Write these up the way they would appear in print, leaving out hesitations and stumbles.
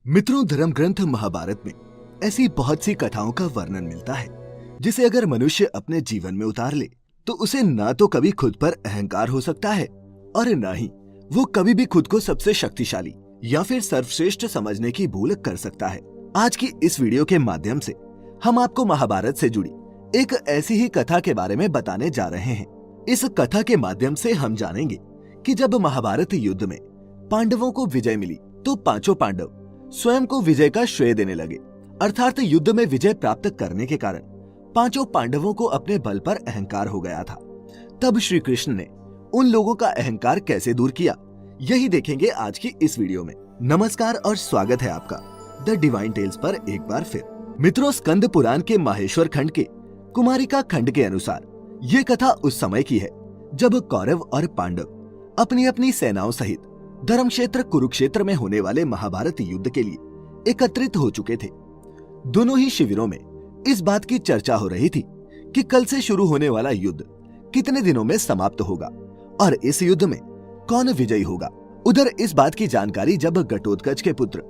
मित्रों, धर्म ग्रंथ महाभारत में ऐसी बहुत सी कथाओं का वर्णन मिलता है जिसे अगर मनुष्य अपने जीवन में उतार ले तो उसे ना तो कभी खुद पर अहंकार हो सकता है और न ही वो कभी भी खुद को सबसे शक्तिशाली या फिर सर्वश्रेष्ठ समझने की भूल कर सकता है। आज की इस वीडियो के माध्यम से हम आपको महाभारत से जुड़ी एक ऐसी ही कथा के बारे में बताने जा रहे हैं। इस कथा के माध्यम से हम जानेंगे कि जब महाभारत युद्ध में पांडवों को विजय मिली तो पांचों पांडव स्वयं को विजय का श्रेय देने लगे, अर्थात युद्ध में विजय प्राप्त करने के कारण पांचों पांडवों को अपने बल पर अहंकार हो गया था। तब श्री कृष्ण ने उन लोगों का अहंकार कैसे दूर किया, यही देखेंगे आज की इस वीडियो में। नमस्कार और स्वागत है आपका द डिवाइन टेल्स पर एक बार फिर। मित्रों, स्कंद पुराण के माहेश्वर खंड के कुमारिका खंड के अनुसार ये कथा उस समय की है जब कौरव और पांडव अपनी अपनी सेनाओं सहित धर्म क्षेत्र कुरुक्षेत्र में होने वाले महाभारत युद्ध के लिए एकत्रित हो चुके थे। दोनों ही शिविरों में इस बात की चर्चा हो रही थी कि कल से शुरू होने वाला युद्ध कितने दिनों में समाप्त होगा और इस युद्ध में कौन विजयी होगा। उधर इस बात की जानकारी जब घटोत्कच के पुत्र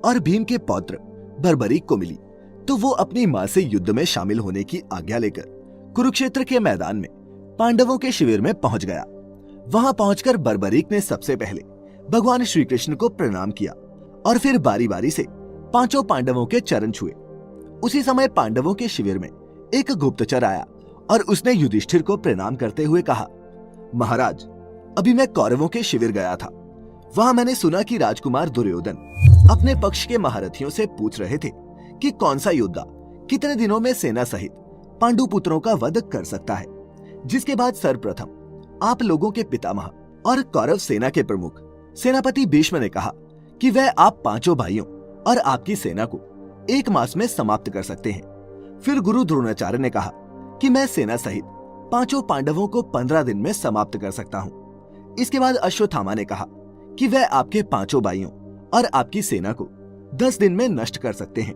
और भीम के पौत्र बर्बरीक को मिली तो वो अपनी मां से युद्ध में शामिल होने की आज्ञा लेकर कुरुक्षेत्र के मैदान में पांडवों के शिविर में पहुंच गया। वहां पहुंचकर बर्बरीक ने सबसे पहले भगवान श्री कृष्ण को प्रणाम किया और फिर बारी बारी से पांचों पांडवों के चरण छुए। उसी समय पांडवों के शिविर में एक गुप्तचर आया और उसने युधिष्ठिर को प्रणाम करते हुए कहा, महाराज, अभी मैं कौरवों के शिविर गया था। वहां मैंने सुना कि राजकुमार दुर्योधन अपने पक्ष के महारथियों से पूछ रहे थे कि कौन सा योद्धा कितने दिनों में सेना सहित पांडु पुत्रों का वध कर सकता है। जिसके बाद सर्वप्रथम आप लोगों के पितामह और कौरव सेना के प्रमुख सेनापति भीष्म ने कहा कि वह आप पांचों भाइयों और आपकी सेना को एक मास में समाप्त कर सकते हैं। फिर गुरु द्रोणाचार्य ने कहा कि मैं सेना सहित पांचों पांडवों को 15 दिन में समाप्त कर सकता हूँ। इसके बाद अश्वत्थामा ने कहा कि वह आपके पांचों भाइयों और आपकी सेना को 10 दिन में नष्ट कर सकते हैं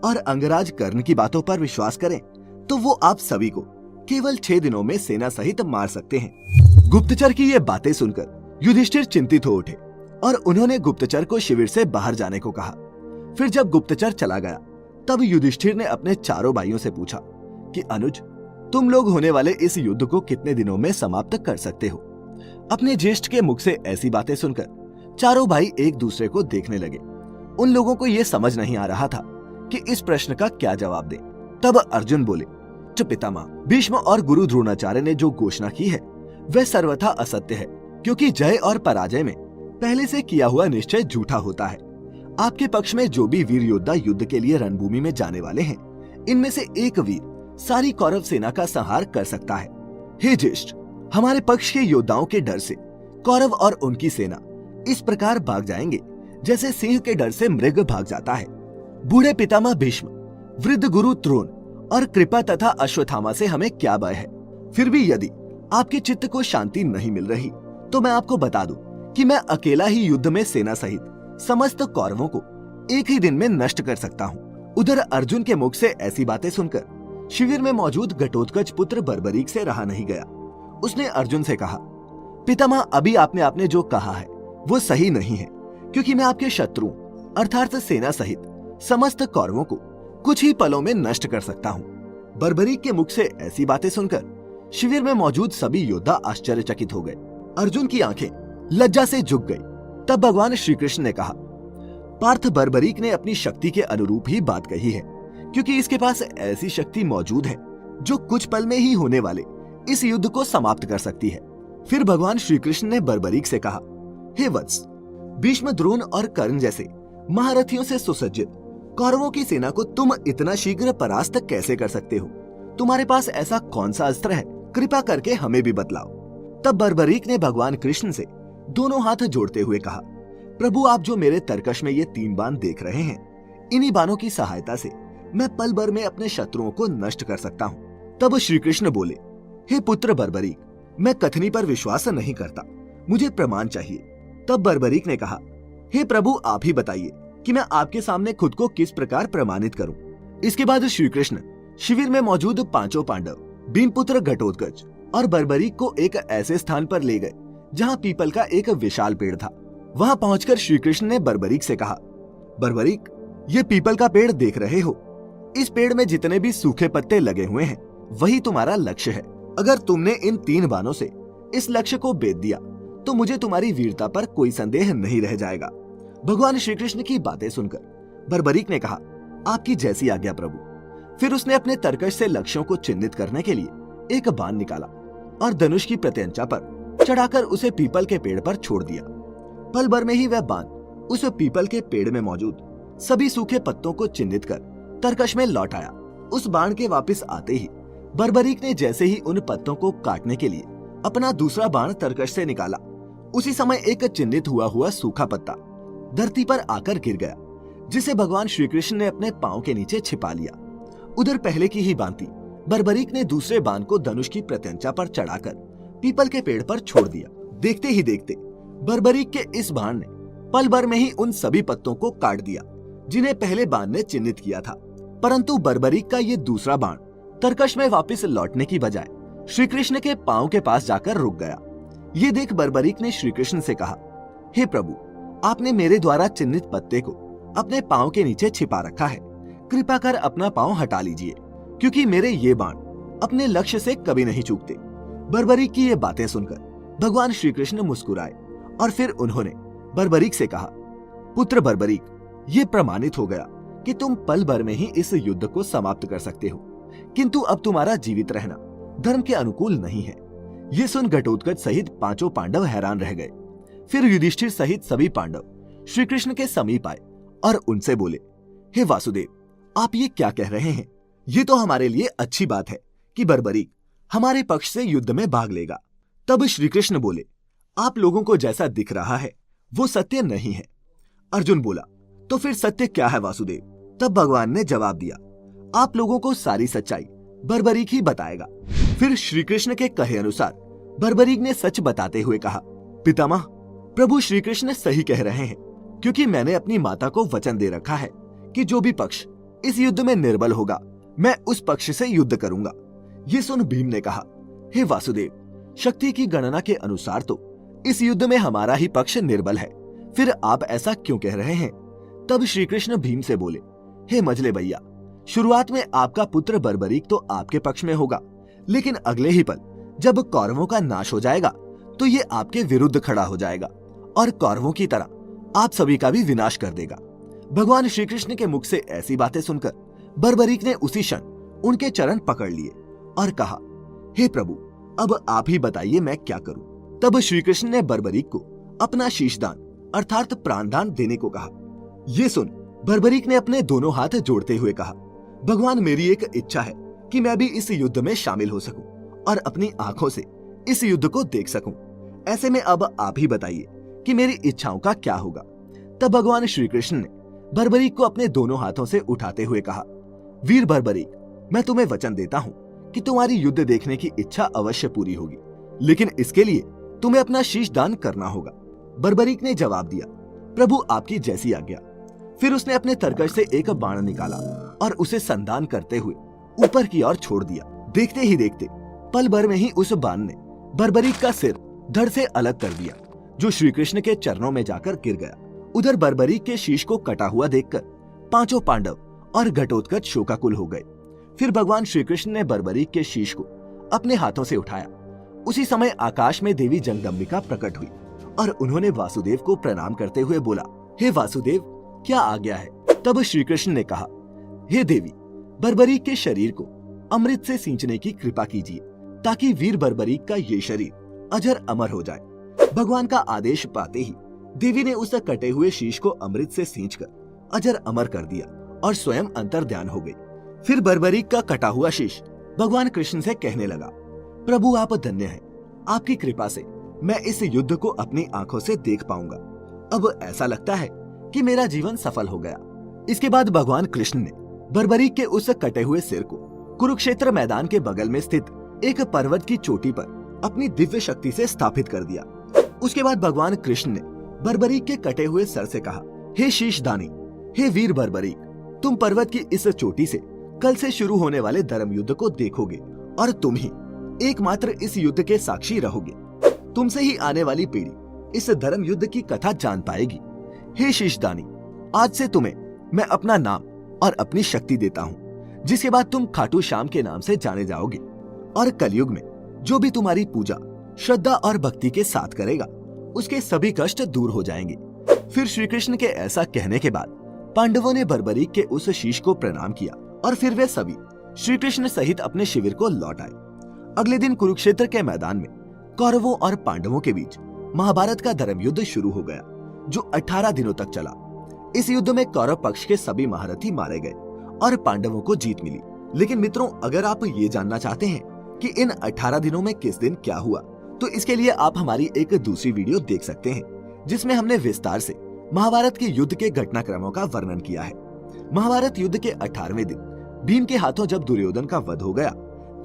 और अंगराज कर्ण की बातों पर विश्वास करें तो वो आप सभी को केवल 6 दिनों में सेना सहित मार सकते हैं। गुप्तचर की ये बातें सुनकर युधिष्ठिर चिंतित हो उठे और उन्होंने गुप्तचर को शिविर से बाहर जाने को कहा। फिर जब गुप्तचर चला गया तब युधिष्ठिर ने अपने चारों भाइयों से पूछा कि अनुज, तुम लोग होने वाले इस युद्ध को कितने दिनों में समाप्त कर सकते हो। अपने ज्येष्ठ के मुख से ऐसी बातें सुनकर चारों भाई एक दूसरे को देखने लगे। उन लोगों को यह समझ नहीं आ रहा था कि इस प्रश्न का क्या जवाब दें। तब अर्जुन बोले, पितामह, भीष्म और गुरु द्रोणाचार्य ने जो घोषणा की है वह सर्वथा असत्य है, क्योंकि जय और पराजय में पहले से किया हुआ निश्चय झूठा होता है। आपके पक्ष में जो भी वीर योद्धा युद्ध के लिए रणभूमि में जाने वाले हैं, इनमें से एक वीर सारी कौरव सेना का संहार कर सकता है। हे ज्येष्ठ, हमारे पक्ष के योद्धाओं के डर से कौरव और उनकी सेना इस प्रकार भाग जाएंगे जैसे सिंह के डर से मृग भाग जाता है। बूढ़े पितामह भीष्म, वृद्ध गुरु द्रोण और कृपा तथा अश्वत्थामा से हमें क्या भय है। फिर भी यदि आपके चित्त को शांति नहीं मिल रही तो मैं आपको बता दूं कि मैं अकेला ही युद्ध में सेना सहित समस्त कौरवों को एक ही दिन में नष्ट कर सकता हूँ। उधर अर्जुन के मुख से ऐसी बातें सुनकर शिविर में मौजूद घटोत्कच पुत्र बर्बरीक से रहा नहीं गया। उसने अर्जुन से कहा, पितामह, अभी आपने जो कहा है वो सही नहीं है, क्योंकि मैं आपके शत्रुओं अर्थात सेना सहित समस्त कौरवों को कुछ ही पलों में नष्ट कर सकता हूँ। बर्बरीक के मुख से ऐसी बातें सुनकर शिविर में मौजूद सभी योद्धा आश्चर्यचकित हो गए। अर्जुन की आंखें लज्जा से झुक गई। तब भगवान श्री कृष्ण ने कहा, पार्थ, बर्बरीक ने अपनी शक्ति के अनुरूप ही बात कही है, क्योंकि इसके पास ऐसी शक्ति मौजूद है जो कुछ पल में ही होने वाले इस युद्ध को समाप्त कर सकती है। फिर भगवान श्री कृष्ण ने बर्बरीक से कहा, हे वत्स, भीष्म, द्रोण और कर्ण जैसे महारथियों से सुसज्जित कौरवों की सेना को तुम इतना शीघ्र परास्त कैसे कर सकते हो? तुम्हारे पास ऐसा कौन सा अस्त्र है? कृपा करके हमें भी बतलाओ। तब बर्बरीक ने भगवान कृष्ण से दोनों हाथ जोड़ते हुए कहा, प्रभु, आप जो मेरे तरकश में ये 3 बाण देख रहे हैं, इन्हीं बाणों की सहायता से मैं पल भर में अपने शत्रुओं को नष्ट कर सकता हूँ। तब श्री कृष्ण बोले, हे पुत्र बर्बरीक, मैं कथनी पर विश्वास नहीं करता, मुझे प्रमाण चाहिए। तब बर्बरीक ने कहा, हे प्रभु, आप ही बताइए कि मैं आपके सामने खुद को किस प्रकार प्रमाणित करूं। इसके बाद श्री कृष्ण शिविर में मौजूद पांचों पांडव, भीमपुत्र घटोत्कच और बर्बरीक को एक ऐसे स्थान पर ले गए जहां पीपल का एक विशाल पेड़ था। वहां पहुंचकर श्री कृष्ण ने बर्बरीक से कहा, बर्बरीक, ये पीपल का पेड़ देख रहे हो? इस पेड़ में जितने भी सूखे पत्ते लगे हुए हैं वही तुम्हारा लक्ष्य है। अगर तुमने इन 3 बाणों से इस लक्ष्य को भेद दिया तो मुझे तुम्हारी वीरता पर कोई संदेह नहीं रह जाएगा। भगवान श्री कृष्ण की बातें सुनकर बर्बरीक ने कहा, आपकी जैसी आज्ञा प्रभु। फिर उसने अपने तरकश से लक्ष्यों को चिन्हित करने के लिए एक बाण निकाला और धनुष की प्रत्यंचा पर चढ़ाकर उसे पीपल के पेड़ पर छोड़ दिया। पल भर में ही वह बाण उस पीपल के पेड़ में मौजूद सभी सूखे पत्तों को चिन्हित कर तरकश में लौट आया। उस बाण के वापस आते ही बर्बरीक ने जैसे ही उन पत्तों को काटने के लिए अपना दूसरा बाण तरकश से निकाला, उसी समय एक चिन्हित हुआ सूखा पत्ता धरती पर आकर गिर गया, जिसे भगवान श्री कृष्ण ने अपने पांव के नीचे छिपा लिया। उधर पहले की ही भांति बर्बरीक ने दूसरे बाण को धनुष की प्रत्यंचा पर चढ़ाकर पीपल के पेड़ पर छोड़ दिया। देखते ही देखते बर्बरीक के इस बाण ने पल भर में ही उन सभी पत्तों को काट दिया जिन्हें पहले बाण ने चिन्हित किया था। परंतु बर्बरीक का ये दूसरा बाण तरकश में वापस लौटने की बजाय श्री कृष्ण के पांव के पास जाकर रुक गया। ये देख बर्बरीक ने श्री कृष्ण से कहा, हे प्रभु, आपने मेरे द्वारा चिन्हित पत्ते को अपने पांव के नीचे छिपा रखा है। कृपा कर अपना पांव हटा लीजिए, क्योंकि मेरे ये बाण अपने लक्ष्य से कभी नहीं चूकते। बर्बरीक की ये बातें सुनकर भगवान श्री कृष्ण मुस्कुराए और फिर उन्होंने बर्बरीक से कहा, पुत्र बर्बरीक, ये प्रमाणित हो गया कि तुम पल भर में ही इस युद्ध को समाप्त कर सकते हो, किंतु अब तुम्हारा जीवित रहना धर्म के अनुकूल नहीं है। ये सुन घटोत्कच सहित 5 पांडव हैरान रह गए। फिर युधिष्ठिर सहित सभी पांडव श्री कृष्ण के समीप आए और उनसे बोले, हे वासुदेव, आप ये क्या कह रहे हैं? ये तो हमारे लिए अच्छी बात है कि बर्बरीक हमारे पक्ष से युद्ध में भाग लेगा। तब श्री कृष्ण बोले, आप लोगों को जैसा दिख रहा है वो सत्य नहीं है। अर्जुन बोला, तो फिर सत्य क्या है वासुदेव? तब भगवान ने जवाब दिया, आप लोगों को सारी सच्चाई बर्बरीक ही बताएगा। फिर श्री कृष्ण के कहे अनुसार बर्बरीक ने सच बताते हुए कहा, पितामह, प्रभु श्री कृष्ण सही कह रहे हैं, क्योंकि मैंने अपनी माता को वचन दे रखा है कि जो भी पक्ष इस युद्ध में निर्बल होगा मैं उस पक्ष से युद्ध करूंगा। ये सुन भीम ने कहा, हे वासुदेव, शक्ति की गणना के अनुसार तो इस युद्ध में हमारा ही पक्ष निर्बल है, फिर आप ऐसा क्यों कह रहे हैं? तब श्री कृष्ण भीम से बोले, हे मजले भैया, शुरुआत में आपका पुत्र बर्बरीक तो आपके पक्ष में होगा, लेकिन अगले ही पल जब कौरवों का नाश हो जाएगा तो ये आपके विरुद्ध खड़ा हो जाएगा और कौरवों की तरह आप सभी का भी विनाश कर देगा। भगवान श्री कृष्ण के मुख से ऐसी बातें सुनकर बर्बरीक ने उसी क्षण उनके चरण पकड़ लिए और कहा, हे प्रभु, अब आप ही बताइए मैं क्या करूं? तब श्री कृष्ण ने बर्बरीक को अपना शीशदान अर्थात प्राणदान देने को कहा। ये सुन बर्बरीक ने अपने दोनों हाथ जोड़ते हुए कहा, भगवान, मेरी एक इच्छा है कि मैं भी इस युद्ध में शामिल हो सकूं और अपनी आंखों से इस युद्ध को देख सकूं। ऐसे में अब आप ही बताइए कि मेरी इच्छाओं का क्या होगा? तब भगवान श्री कृष्ण ने बर्बरीक को अपने दोनों हाथों से उठाते हुए कहा, वीर बर्बरीक, मैं तुम्हें वचन देता हूँ कि तुम्हारी युद्ध देखने की इच्छा अवश्य पूरी होगी, लेकिन इसके लिए तुम्हें अपना शीश दान करना होगा। बर्बरीक ने जवाब दिया, प्रभु आपकी जैसी आज्ञा। फिर उसने अपने तरकश से एक बाण निकाला और उसे संधान करते हुए ऊपर की ओर छोड़ दिया। देखते ही देखते पल भर में ही उस बाण ने बर्बरीक का सिर धड़ से अलग कर दिया, जो श्री कृष्ण के चरणों में जाकर गिर गया। उधर बर्बरीक के शीश को कटा हुआ देखकर 5 पांडव और घटोत्कच शोकाकुल हो गए। फिर भगवान श्री कृष्ण ने बर्बरीक के शीश को अपने हाथों से उठाया। उसी समय आकाश में देवी जगदम्बिका प्रकट हुई और उन्होंने वासुदेव को प्रणाम करते हुए बोला, हे वासुदेव, क्या आज्ञा है? तब श्री कृष्ण ने कहा, हे देवी, बर्बरीक के शरीर को अमृत से सींचने की कृपा कीजिए, ताकि वीर बर्बरीक का ये शरीर अजर अमर हो जाए। भगवान का आदेश पाते ही देवी ने उस कटे हुए शीश को अमृत से सींचकर अजर अमर कर दिया और स्वयं अंतर्ध्यान हो गई। फिर बर्बरीक का कटा हुआ शीश भगवान कृष्ण से कहने लगा, प्रभु आप धन्य हैं, आपकी कृपा से मैं इस युद्ध को अपनी आंखों से देख पाऊंगा। अब ऐसा लगता है कि मेरा जीवन सफल हो गया। इसके बाद भगवान कृष्ण ने बर्बरीक के उस कटे हुए सिर को कुरुक्षेत्र मैदान के बगल में स्थित एक पर्वत की चोटी पर अपनी दिव्य शक्ति से स्थापित कर दिया। उसके बाद भगवान कृष्ण ने बर्बरीक के कटे हुए सर से कहा, हे शीशदानी, हे वीर बर्बरीक, तुम पर्वत की इस चोटी से कल से शुरू होने वाले धर्म युद्ध को देखोगे और तुम ही एकमात्र इस युद्ध के साक्षी रहोगे। तुमसे ही आने वाली पीढ़ी इस धर्म युद्ध की कथा जान पाएगी। हे शीशदानी, आज से तुम्हें मैं अपना नाम और अपनी शक्ति देता हूँ, जिसके बाद तुम खाटू श्याम के नाम से जाने जाओगे और कलयुग में जो भी तुम्हारी पूजा श्रद्धा और भक्ति के साथ करेगा उसके सभी कष्ट दूर हो जाएंगे। फिर श्री कृष्ण के ऐसा कहने के बाद पांडवों ने बर्बरीक के उस शीश को प्रणाम किया और फिर वे सभी श्री कृष्ण सहित अपने शिविर को लौट आए। अगले दिन कुरुक्षेत्र के मैदान में कौरवों और पांडवों के बीच महाभारत का धर्म युद्ध शुरू हो गया, जो 18 दिनों तक चला। इस युद्ध में कौरव पक्ष के सभी महारथी मारे गए और पांडवों को जीत मिली। लेकिन मित्रों, अगर आप ये जानना चाहते हैं कि इन 18 दिनों में किस दिन क्या हुआ, तो इसके लिए आप हमारी एक दूसरी वीडियो देख सकते हैं, जिसमें हमने विस्तार से महाभारत के युद्ध के घटनाक्रमों का वर्णन किया है। महाभारत युद्ध के 18वें दिन भीम के हाथों जब दुर्योधन का वध हो गया,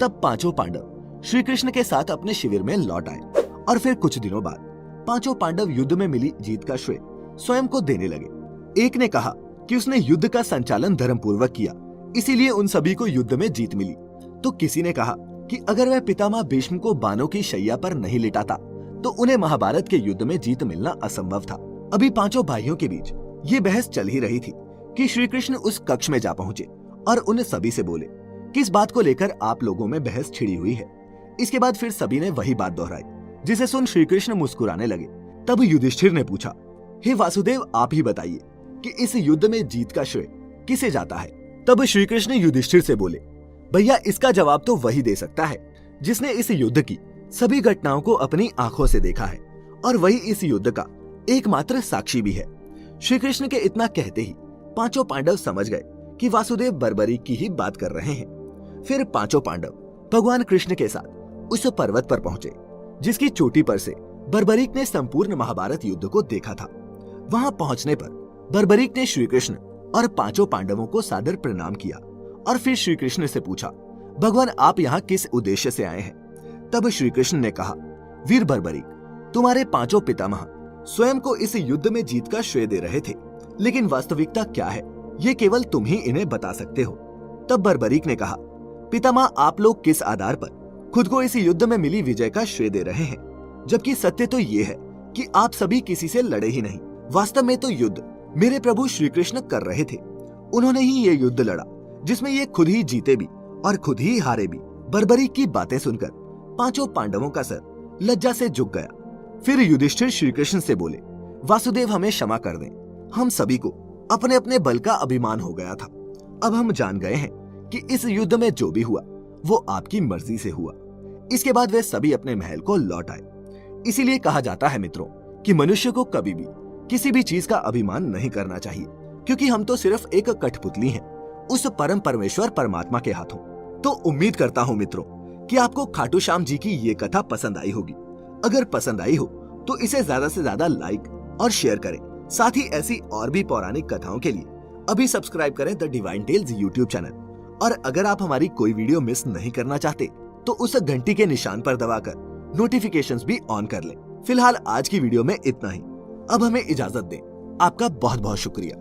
तब पांचों पांडव श्री कृष्ण के साथ अपने शिविर में लौट आए और फिर कुछ दिनों बाद पांचों पांडव युद्ध में मिली जीत का श्रेय स्वयं को देने लगे। एक ने कहा कि उसने युद्ध का संचालन धर्मपूर्वक किया, इसीलिए उन सभी को युद्ध में जीत मिली। तो किसी ने कहा कि अगर वह पितामह भीष्म को बाणों की शैया पर नहीं लिटाता तो उन्हें महाभारत के युद्ध में जीत मिलना असंभव था। अभी पांचों भाइयों के बीच ये बहस चल ही रही थी कि श्री कृष्ण उस कक्ष में जा पहुंचे और उन सभी से बोले, किस बात को लेकर आप लोगों में बहस छिड़ी हुई है। इसके बाद फिर सभी ने वही बात दोहराई, जिसे सुन श्री कृष्ण मुस्कुराने लगे। तब युधिष्ठिर ने पूछा, हे वासुदेव, आप ही बताइए कि इस युद्ध में जीत का श्रेय किसे जाता है। तब श्री कृष्ण युधिष्ठिर से बोले, भैया, इसका जवाब तो वही दे सकता है जिसने इस युद्ध की सभी घटनाओं को अपनी आंखों से देखा है और वही इस युद्ध का एकमात्र साक्षी भी है। श्री कृष्ण के इतना कहते ही पांचों पांडव समझ गए कि वासुदेव बर्बरीक की ही बात कर रहे हैं। फिर पांचों पांडव भगवान कृष्ण के साथ उस पर्वत पर पहुंचे जिसकी चोटी पर से बर्बरीक ने संपूर्ण महाभारत युद्ध को देखा था। वहां पहुंचने पर बर्बरीक ने श्री कृष्ण और पांचों पांडवों को सादर प्रणाम किया और फिर श्री कृष्ण से पूछा, भगवान, आप यहाँ किस उद्देश्य से आए हैं। तब श्री कृष्ण ने कहा, वीर बर्बरीक, तुम्हारे पांचों पितामह स्वयं को इस युद्ध में जीत का श्रेय दे रहे थे, लेकिन वास्तविकता क्या है ये केवल तुम ही इन्हें बता सकते हो। तब बर्बरीक ने कहा, पितामह, आप लोग किस आधार पर खुद को इस युद्ध में मिली विजय का श्रेय दे रहे हैं, जबकि सत्य तो ये है कि आप सभी किसी से लड़े ही नहीं। वास्तव में तो युद्ध मेरे प्रभु श्री कृष्ण कर रहे थे। उन्होंने ही ये युद्ध लड़ा जिसमें ये खुद ही जीते भी और खुद ही हारे भी। बर्बरीक की बातें सुनकर पांचों पांडवों का सर लज्जा से झुक गया। फिर युधिष्ठिर श्री कृष्ण से बोले, वासुदेव, हमें क्षमा कर दें, हम सभी को अपने अपने बल का अभिमान हो गया था। अब हम जान गए हैं कि इस युद्ध में जो भी हुआ वो आपकी मर्जी से हुआ। इसके बाद वे सभी अपने महल को लौट आए। इसीलिए कहा जाता है मित्रों कि मनुष्य को कभी भी किसी भी चीज का अभिमान नहीं करना चाहिए, क्योंकि हम तो सिर्फ एक कठपुतली हैं उस परम परमेश्वर परमात्मा के हाथों। तो उम्मीद करता हूँ मित्रों कि आपको खाटू श्याम जी की ये कथा पसंद आई होगी। अगर पसंद आई हो तो इसे ज्यादा से ज्यादा लाइक और शेयर करें। साथ ही ऐसी और भी पौराणिक कथाओं के लिए अभी सब्सक्राइब करें the divine tales YouTube channel. और अगर आप हमारी कोई वीडियो मिस नहीं करना चाहते तो उस घंटी के निशान पर दबाकर नोटिफिकेशंस भी ऑन कर लें। फिलहाल आज की वीडियो में इतना ही। अब हमें इजाजत दें। आपका बहुत बहुत शुक्रिया।